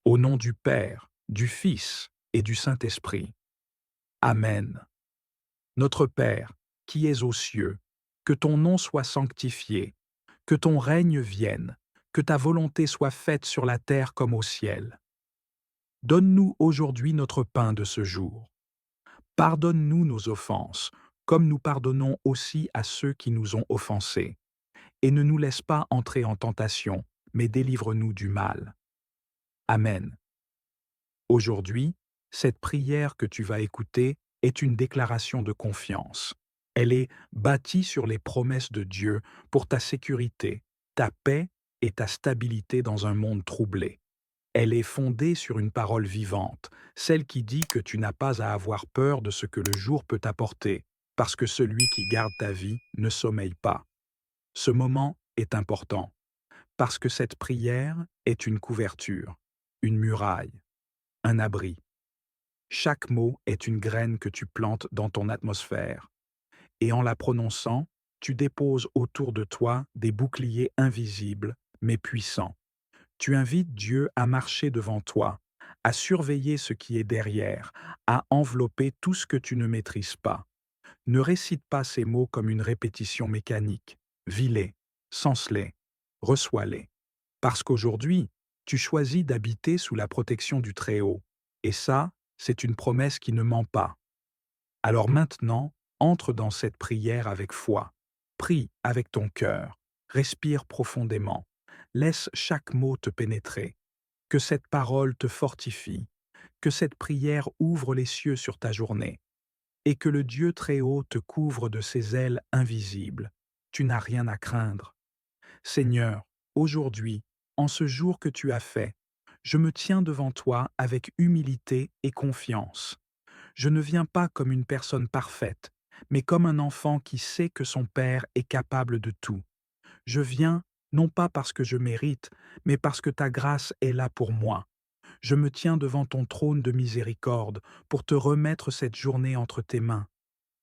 Au nom du Père, du Fils et du Saint-Esprit. Amen. Notre Père, qui es aux cieux, que ton nom soit sanctifié, que ton règne vienne, que ta volonté soit faite sur la terre comme au ciel. Donne-nous aujourd'hui notre pain de ce jour. Pardonne-nous nos offenses, comme nous pardonnons aussi à ceux qui nous ont offensés. Et ne nous laisse pas entrer en tentation, mais délivre-nous du mal. Amen. Aujourd'hui, cette prière que tu vas écouter est une déclaration de confiance. Elle est bâtie sur les promesses de Dieu pour ta sécurité, ta paix et ta stabilité dans un monde troublé. Elle est fondée sur une parole vivante, celle qui dit que tu n'as pas à avoir peur de ce que le jour peut t'apporter, parce que celui qui garde ta vie ne sommeille pas. Ce moment est important, parce que cette prière est une couverture, une muraille, un abri. Chaque mot est une graine que tu plantes dans ton atmosphère, et en la prononçant, tu déposes autour de toi des boucliers invisibles mais puissants. Tu invites Dieu à marcher devant toi, à surveiller ce qui est derrière, à envelopper tout ce que tu ne maîtrises pas. Ne récite pas ces mots comme une répétition mécanique. Vis-les, sens-les, reçois-les. Parce qu'aujourd'hui, tu choisis d'habiter sous la protection du Très-Haut. Et ça, c'est une promesse qui ne ment pas. Alors maintenant, entre dans cette prière avec foi. Prie avec ton cœur. Respire profondément. Laisse chaque mot te pénétrer. Que cette parole te fortifie. Que cette prière ouvre les cieux sur ta journée. Et que le Dieu Très-Haut te couvre de ses ailes invisibles. Tu n'as rien à craindre. Seigneur, aujourd'hui, en ce jour que tu as fait, je me tiens devant toi avec humilité et confiance. Je ne viens pas comme une personne parfaite, mais comme un enfant qui sait que son Père est capable de tout. Je viens non pas parce que je mérite, mais parce que ta grâce est là pour moi. Je me tiens devant ton trône de miséricorde pour te remettre cette journée entre tes mains.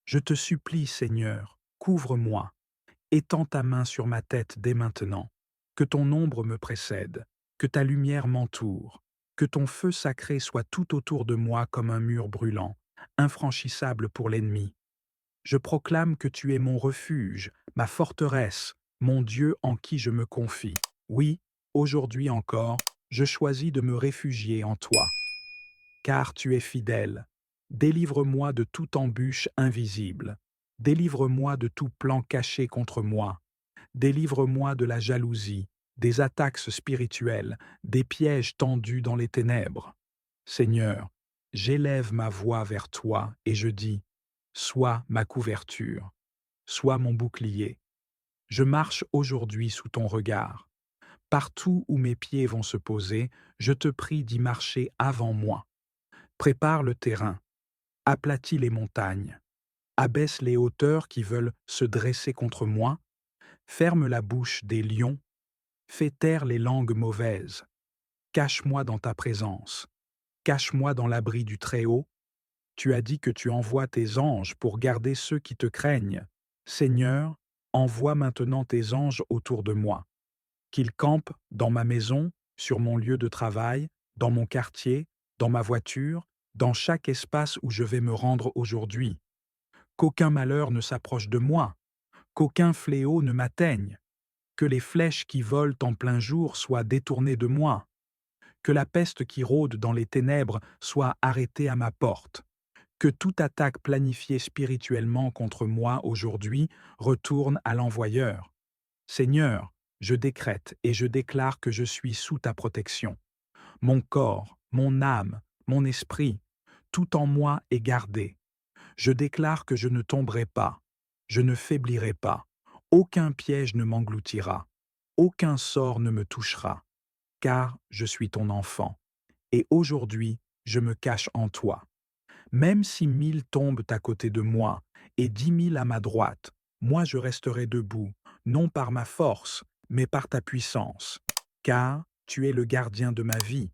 Je te supplie, Seigneur, couvre-moi. Étends ta main sur ma tête dès maintenant. Que ton ombre me précède, que ta lumière m'entoure, que ton feu sacré soit tout autour de moi comme un mur brûlant, infranchissable pour l'ennemi. Je proclame que tu es mon refuge, ma forteresse, mon Dieu en qui je me confie. Oui, aujourd'hui encore, je choisis de me réfugier en toi, car tu es fidèle. Délivre-moi de toute embûche invisible. Délivre-moi de tout plan caché contre moi. Délivre-moi de la jalousie, des attaques spirituelles, des pièges tendus dans les ténèbres. Seigneur, j'élève ma voix vers toi et je dis, sois ma couverture, sois mon bouclier. Je marche aujourd'hui sous ton regard. Partout où mes pieds vont se poser, je te prie d'y marcher avant moi. Prépare le terrain, aplatis les montagnes, abaisse les hauteurs qui veulent se dresser contre moi, ferme la bouche des lions, fais taire les langues mauvaises, cache-moi dans ta présence, cache-moi dans l'abri du Très-Haut. Tu as dit que tu envoies tes anges pour garder ceux qui te craignent. Seigneur, envoie maintenant tes anges autour de moi, qu'ils campent dans ma maison, sur mon lieu de travail, dans mon quartier, dans ma voiture, dans chaque espace où je vais me rendre aujourd'hui. Qu'aucun malheur ne s'approche de moi, qu'aucun fléau ne m'atteigne, que les flèches qui volent en plein jour soient détournées de moi, que la peste qui rôde dans les ténèbres soit arrêtée à ma porte, que toute attaque planifiée spirituellement contre moi aujourd'hui retourne à l'envoyeur. Seigneur, je décrète et je déclare que je suis sous ta protection. Mon corps, mon âme, mon esprit, tout en moi est gardé. Je déclare que je ne tomberai pas, je ne faiblirai pas, aucun piège ne m'engloutira, aucun sort ne me touchera, car je suis ton enfant. Et aujourd'hui, je me cache en toi. Même si 1000 tombent à côté de moi et 10 000 à ma droite, moi je resterai debout, non par ma force, mais par ta puissance. Car tu es le gardien de ma vie,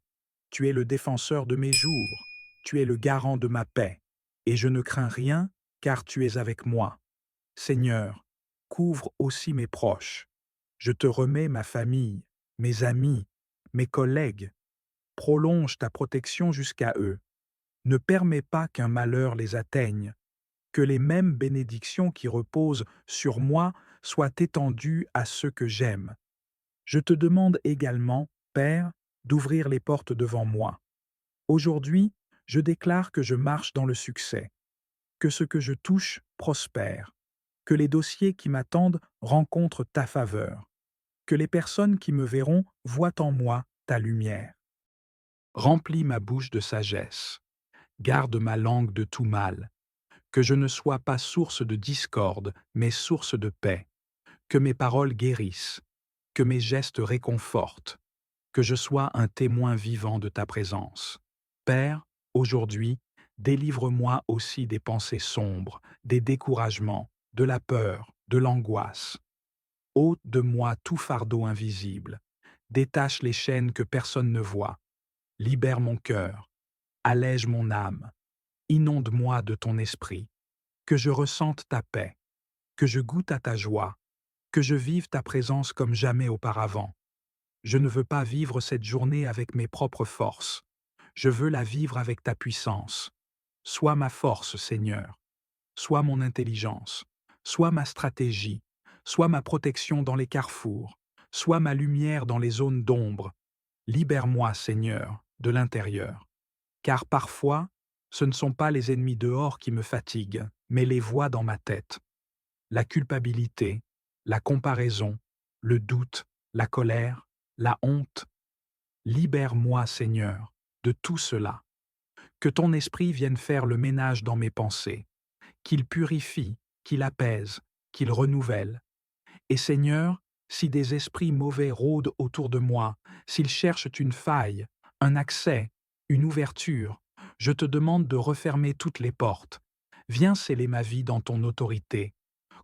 tu es le défenseur de mes jours, tu es le garant de ma paix, et je ne crains rien, car tu es avec moi. Seigneur, couvre aussi mes proches. Je te remets ma famille, mes amis, mes collègues. prolonge ta protection jusqu'à eux. Ne permets pas qu'un malheur les atteigne, que les mêmes bénédictions qui reposent sur moi soient étendues à ceux que j'aime. Je te demande également, Père, d'ouvrir les portes devant moi. Aujourd'hui, je déclare que je marche dans le succès, que ce que je touche prospère, que les dossiers qui m'attendent rencontrent ta faveur, que les personnes qui me verront voient en moi ta lumière. Remplis ma bouche de sagesse, garde ma langue de tout mal, que je ne sois pas source de discorde, mais source de paix, que mes paroles guérissent, que mes gestes réconfortent, que je sois un témoin vivant de ta présence. Père, aujourd'hui, délivre-moi aussi des pensées sombres, des découragements, de la peur, de l'angoisse. Ôte de moi tout fardeau invisible, détache les chaînes que personne ne voit, libère mon cœur, allège mon âme, inonde-moi de ton esprit, que je ressente ta paix, que je goûte à ta joie, que je vive ta présence comme jamais auparavant. Je ne veux pas vivre cette journée avec mes propres forces. Je veux la vivre avec ta puissance. Sois ma force, Seigneur. Sois mon intelligence. Sois ma stratégie. Sois ma protection dans les carrefours. Sois ma lumière dans les zones d'ombre. Libère-moi, Seigneur, de l'intérieur. Car parfois, ce ne sont pas les ennemis dehors qui me fatiguent, mais les voix dans ma tête. La culpabilité, la comparaison, le doute, la colère, la honte. Libère-moi, Seigneur, de tout cela. Que ton esprit vienne faire le ménage dans mes pensées, qu'il purifie, qu'il apaise, qu'il renouvelle. Et Seigneur, si des esprits mauvais rôdent autour de moi, s'ils cherchent une faille, un accès, une ouverture, je te demande de refermer toutes les portes. Viens sceller ma vie dans ton autorité.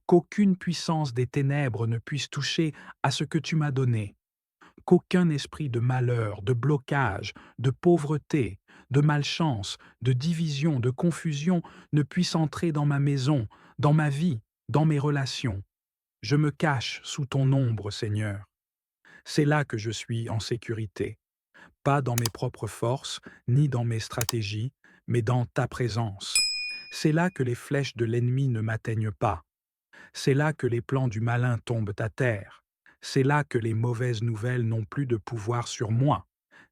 Qu'aucune puissance des ténèbres ne puisse toucher à ce que tu m'as donné. Qu'aucun esprit de malheur, de blocage, de pauvreté, de malchance, de division, de confusion ne puisse entrer dans ma maison, dans ma vie, dans mes relations. Je me cache sous ton ombre, Seigneur. C'est là que je suis en sécurité, pas dans mes propres forces, ni dans mes stratégies, mais dans ta présence. C'est là que les flèches de l'ennemi ne m'atteignent pas. C'est là que les plans du malin tombent à terre. C'est là que les mauvaises nouvelles n'ont plus de pouvoir sur moi.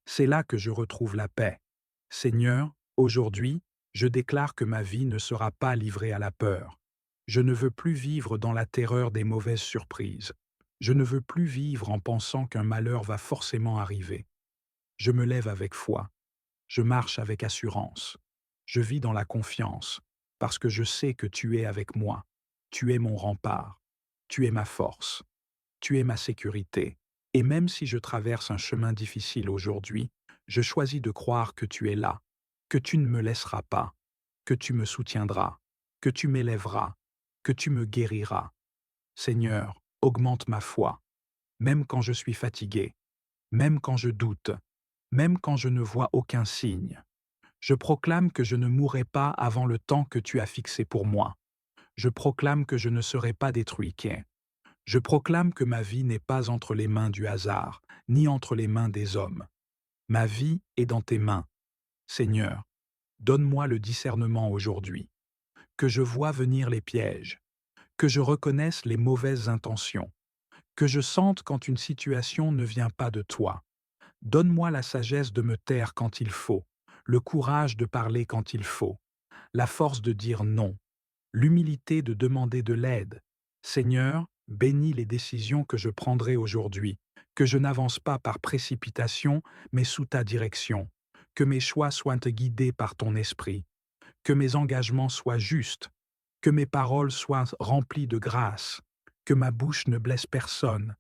C'est là que je retrouve la paix. Seigneur, aujourd'hui, je déclare que ma vie ne sera pas livrée à la peur. Je ne veux plus vivre dans la terreur des mauvaises surprises. Je ne veux plus vivre en pensant qu'un malheur va forcément arriver. Je me lève avec foi. Je marche avec assurance. Je vis dans la confiance, parce que je sais que tu es avec moi. Tu es mon rempart. Tu es ma force. Tu es ma sécurité. Et même si je traverse un chemin difficile aujourd'hui, je choisis de croire que tu es là, que tu ne me laisseras pas, que tu me soutiendras, que tu m'élèveras, que tu me guériras. Seigneur, augmente ma foi, même quand je suis fatigué, même quand je doute, même quand je ne vois aucun signe. Je proclame que je ne mourrai pas avant le temps que tu as fixé pour moi. Je proclame que je ne serai pas détruit. Je proclame que ma vie n'est pas entre les mains du hasard, ni entre les mains des hommes. Ma vie est dans tes mains. Seigneur, donne-moi le discernement aujourd'hui, que je vois venir les pièges, que je reconnaisse les mauvaises intentions, que je sente quand une situation ne vient pas de toi. Donne-moi la sagesse de me taire quand il faut, le courage de parler quand il faut, la force de dire non, l'humilité de demander de l'aide. Seigneur, bénis les décisions que je prendrai aujourd'hui, que je n'avance pas par précipitation, mais sous ta direction, que mes choix soient guidés par ton esprit, que mes engagements soient justes, que mes paroles soient remplies de grâce, que ma bouche ne blesse personne,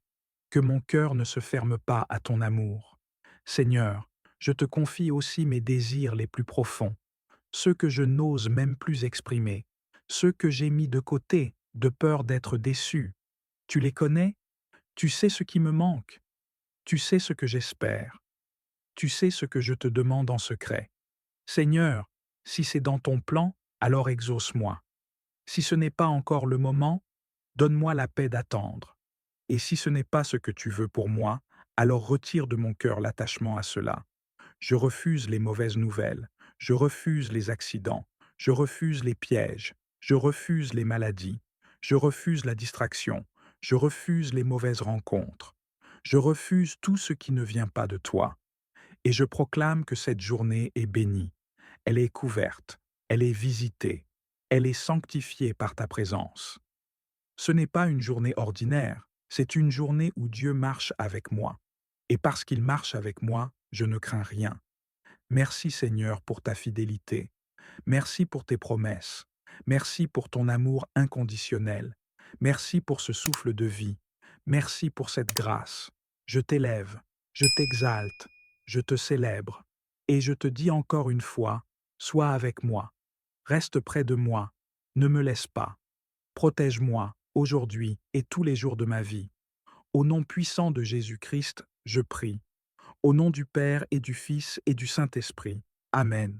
que mon cœur ne se ferme pas à ton amour. Seigneur, je te confie aussi mes désirs les plus profonds, ceux que je n'ose même plus exprimer, ceux que j'ai mis de côté, de peur d'être déçu. Tu les connais? Tu sais ce qui me manque. Tu sais ce que j'espère. Tu sais ce que je te demande en secret. Seigneur, si c'est dans ton plan, alors exauce-moi. Si ce n'est pas encore le moment, donne-moi la paix d'attendre. Et si ce n'est pas ce que tu veux pour moi, alors retire de mon cœur l'attachement à cela. Je refuse les mauvaises nouvelles. Je refuse les accidents. Je refuse les pièges. Je refuse les maladies. Je refuse la distraction. Je refuse les mauvaises rencontres. Je refuse tout ce qui ne vient pas de toi. Et je proclame que cette journée est bénie. Elle est couverte. Elle est visitée. Elle est sanctifiée par ta présence. Ce n'est pas une journée ordinaire, c'est une journée où Dieu marche avec moi. Et parce qu'il marche avec moi, je ne crains rien. Merci Seigneur pour ta fidélité. Merci pour tes promesses. Merci pour ton amour inconditionnel. Merci pour ce souffle de vie. Merci pour cette grâce. Je t'élève, je t'exalte, je te célèbre. Et je te dis encore une fois, sois avec moi. Reste près de moi. Ne me laisse pas. Protège-moi, aujourd'hui et tous les jours de ma vie. Au nom puissant de Jésus-Christ, je prie. Au nom du Père et du Fils et du Saint-Esprit. Amen.